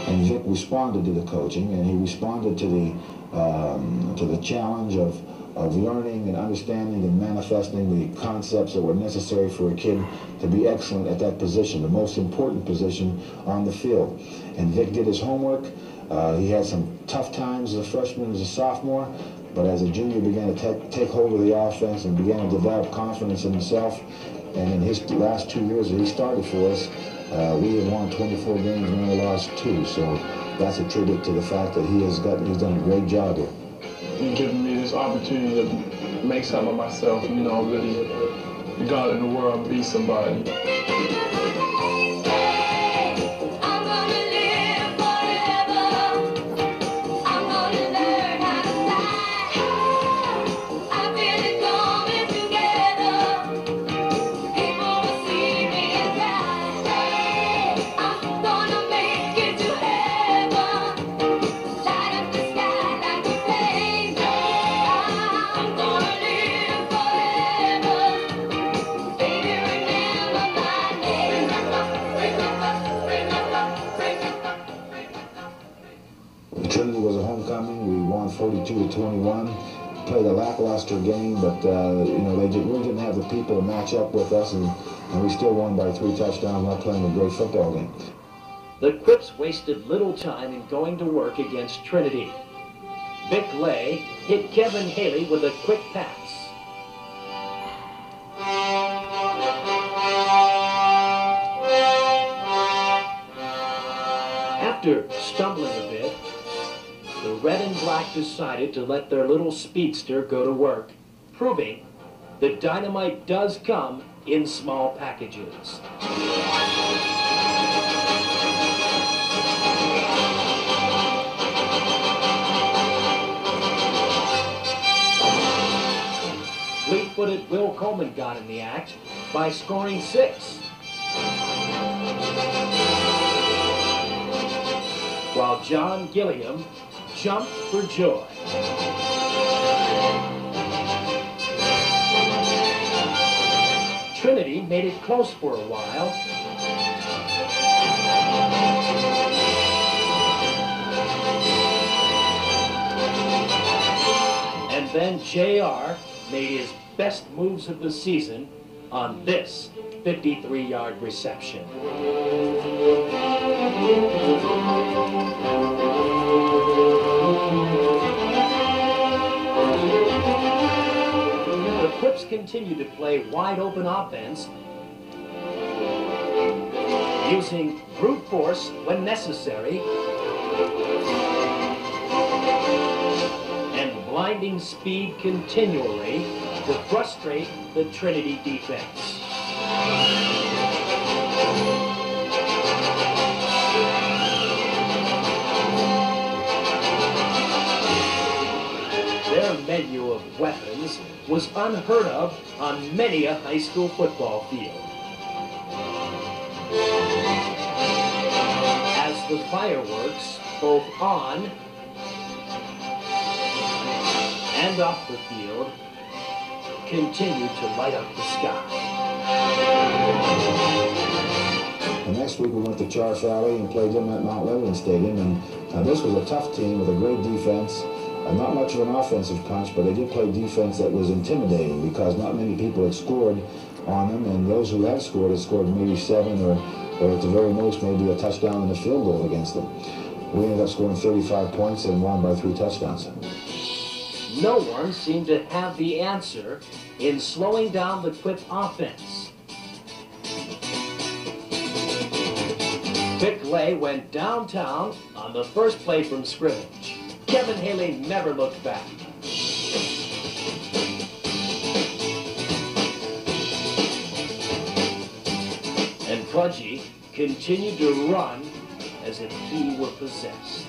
And Vic responded to the coaching, and he responded to the challenge of learning and understanding and manifesting the concepts that were necessary for a kid to be excellent at that position, the most important position on the field. And Vic did his homework. He had some tough times as a freshman, as a sophomore, but as a junior began to take hold of the offense and began to develop confidence in himself. And in his last 2 years that he started for us, we have won 24 games and only lost 2. So that's a tribute to the fact that he's done a great job here. He's given me this opportunity to make something of myself, you know, really go out in the world and be somebody. Trinity was a homecoming. We won 42-21. Played a lackluster game, but you know, they really didn't have the people to match up with us, and we still won by 3 touchdowns, not playing a great football game. The Quips wasted little time in going to work against Trinity. Vic Lay hit Kevin Haley with a quick pass. After stumbling a bit, the red and black decided to let their little speedster go to work, proving that dynamite does come in small packages. Fleet-footed Will Coleman got in the act by scoring 6. While John Gilliam jumped for joy. Trinity made it close for a while. And then JR made his best moves of the season on this 53-yard reception. The Quips continue to play wide-open offense, using brute force when necessary, and blinding speed continually to frustrate the Trinity defense. Their menu of weapons was unheard of on many a high school football field. As the fireworks, both on and off the field, continue to light up the sky. The next week we went to Charles Valley and played them at Mount Lebanon Stadium, and this was a tough team with a great defense. Not much of an offensive punch, but they did play defense that was intimidating because not many people had scored on them, and those who had scored maybe 7 or at the very most maybe a touchdown and a field goal against them. We ended up scoring 35 points and won by 3 touchdowns. No one seemed to have the answer in slowing down the Quip offense. Vic Lay went downtown on the first play from scrimmage. Kevin Haley never looked back. And Pudgy continued to run as if he were possessed.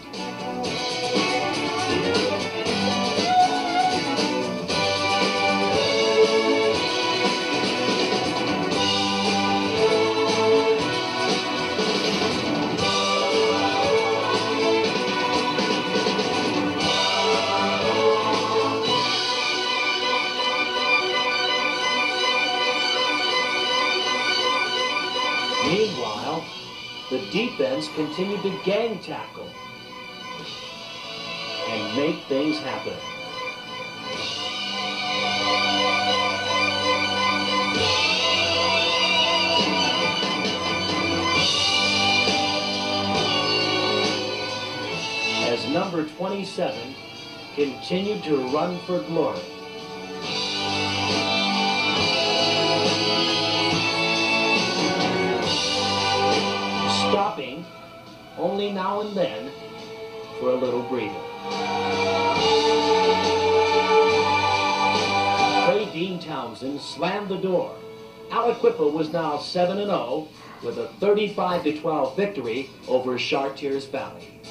Meanwhile, the defense continued to gang tackle and make things happen. As number 27 continued to run for glory. Stopping only now and then for a little breather. Trey Dean Townsend slammed the door. Aliquippa was now 7-0 with a 35-12 victory over Chartiers Valley.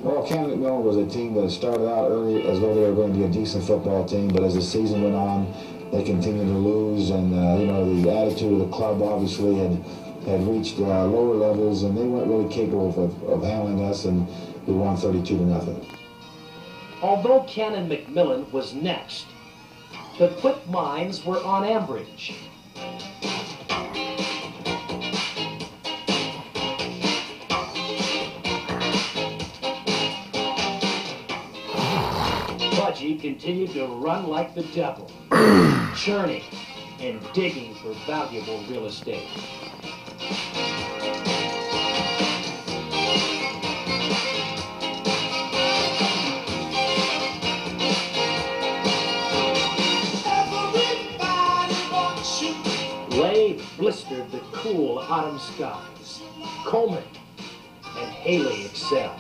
Well, Cannon McMillan was a team that started out early as though they were going to be a decent football team, but as the season went on, they continued to lose, and you know, the attitude of the club obviously had reached lower levels, and they weren't really capable of handling us, and we won 32-0. Although Cannon McMillan was next, the quick minds were on Ambridge. Pudgy continued to run like the devil, churning and digging for valuable real estate. Lay blistered the cool autumn skies. Coleman and Haley excelled.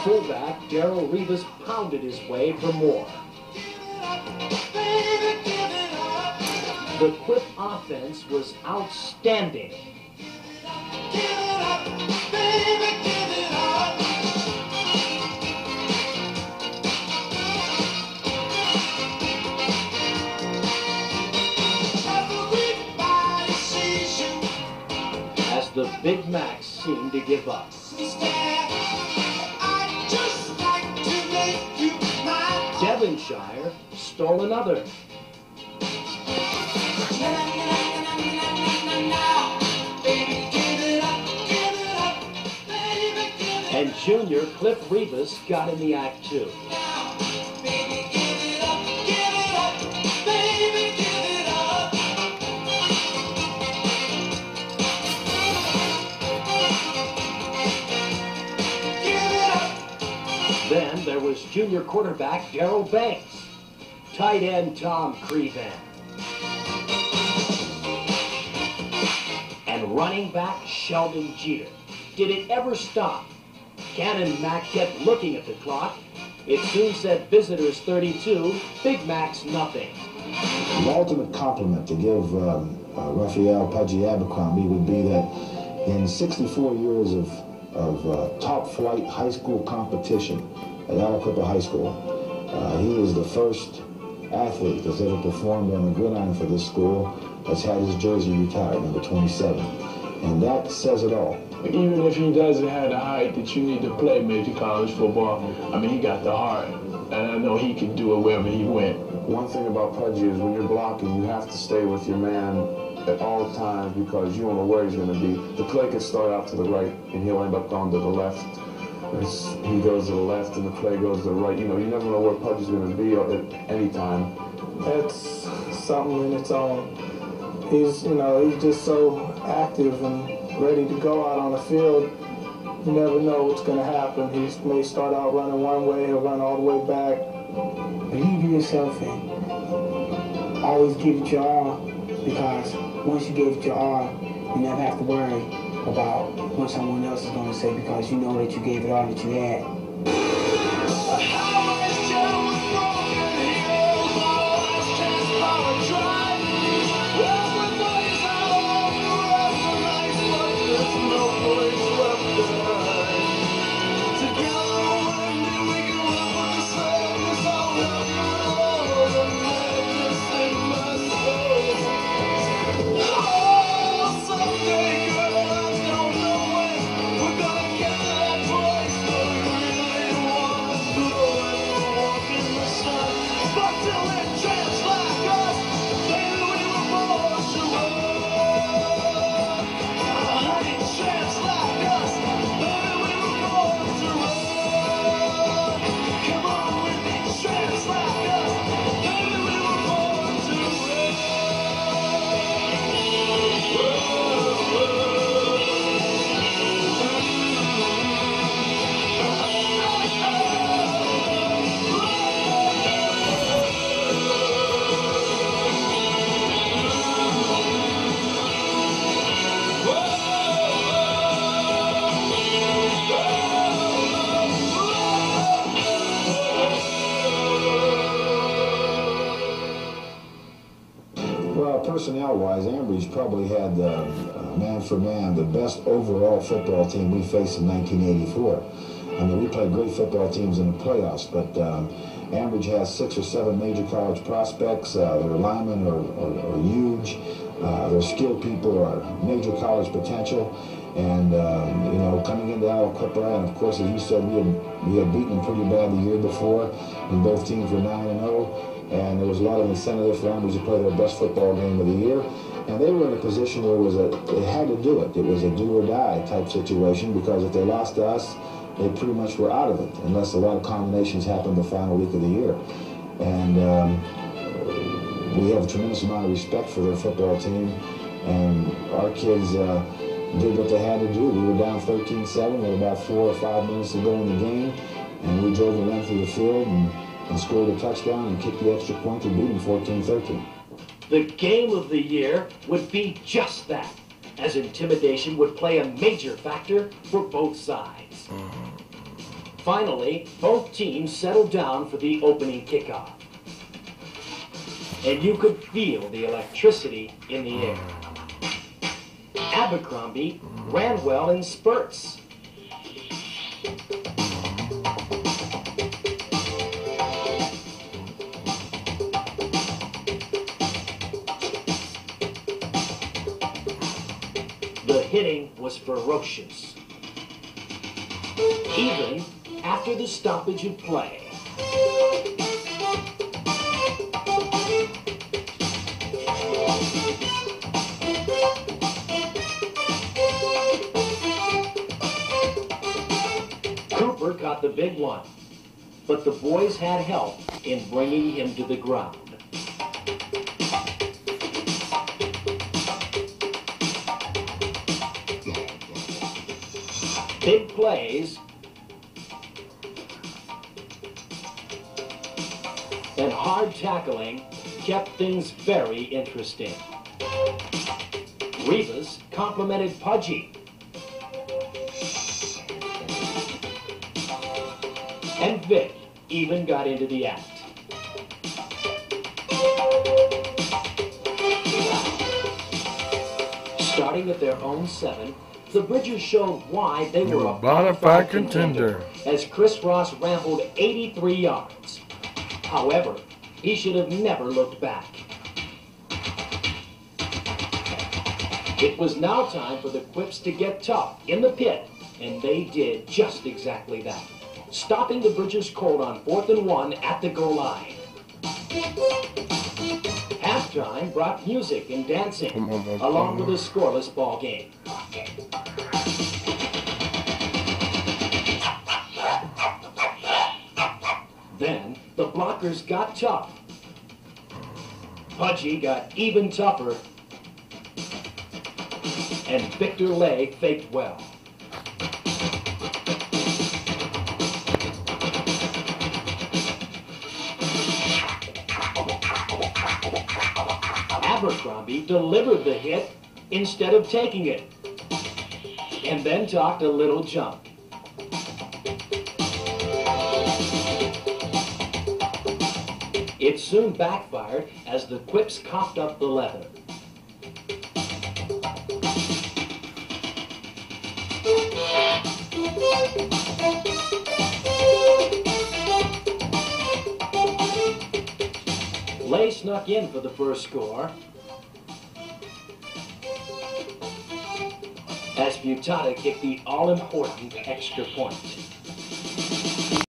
Fullback Darrell Rivas pounded his way for more. The Quip offense was outstanding. As the Big Macs seemed to give up. Devonshire stole another. And junior Cliff Rivas got in the act too. Then there was junior quarterback Darrell Banks, tight end Tom Crevan, and running back Sheldon Jeter. Did it ever stop? Cannon Mac kept looking at the clock. It soon said visitors 32, Big Macs nothing. The ultimate compliment to give Raphael Pudgy Abercrombie would be that in 64 years of top-flight high school competition at Aliquippa High School, he is the first athlete that's ever performed on the gridiron for this school that's had his jersey retired, number 27. And that says it all. Even if he doesn't have the height that you need to play major college football, I mean, he got the heart. And I know he can do it wherever he went. One thing about Pudgy is when you're blocking, you have to stay with your man at all times because you don't know where he's going to be. The play could start out to the right, and he'll end up going to the left. He goes to the left, and the play goes to the right. You know, you never know where Pudgy's going to be at any time. That's something in its own. He's just so active and ready to go out on the field. You never know what's going to happen. He may start out running one way, he'll run all the way back. Believe in yourself and always give it your all, because once you give it your all, you never have to worry about what someone else is going to say, because you know that you gave it all that you had. Well, personnel-wise, Ambridge probably had, man for man, the best overall football team we faced in 1984. I mean, we played great football teams in the playoffs, but Ambridge has 6 or 7 major college prospects. Their linemen are huge. Their skilled people are major college potential. And, you know, coming into Aliquippa, and of course, as you said, we had beaten them pretty bad the year before, and both teams were 9-0. And there was a lot of incentive for Ambridge to play their best football game of the year. And they were in a position where they had to do it. It was a do or die type situation, because if they lost to us, they pretty much were out of it, unless a lot of combinations happened the final week of the year. And we have a tremendous amount of respect for their football team. And our kids did what they had to do. We were down 13-7 with about 4 or 5 minutes to go in the game. And we drove the length of the field and scored a touchdown and kicked the extra point to beat them 14-13. The game of the year would be just that, as intimidation would play a major factor for both sides. Finally, both teams settled down for the opening kickoff. And you could feel the electricity in the air. Abercrombie ran well in spurts. The hitting was ferocious, even after the stoppage of play. Cooper caught the big one, but the boys had help in bringing him to the ground. Big plays and hard tackling kept things very interesting. Rivas complimented Pudgy. And Vic even got into the act. Starting at their own 7, the Bridgers showed why they were a bona fide contender as Chris Ross rambled 83 yards. However, he should have never looked back. It was now time for the Quips to get tough in the pit, and they did just exactly that, stopping the Bridgers cold on 4th and 1 at the goal line. Halftime brought music and dancing, along with a scoreless ball game. Then the blockers got tough. Pudgy got even tougher, and Victor Lay faked well. Abercrombie delivered the hit instead of taking it, and then talked a little junk. It soon backfired as the Quips coughed up the leather. Lay snuck in for the first score, as Butata kicked the all-important extra point.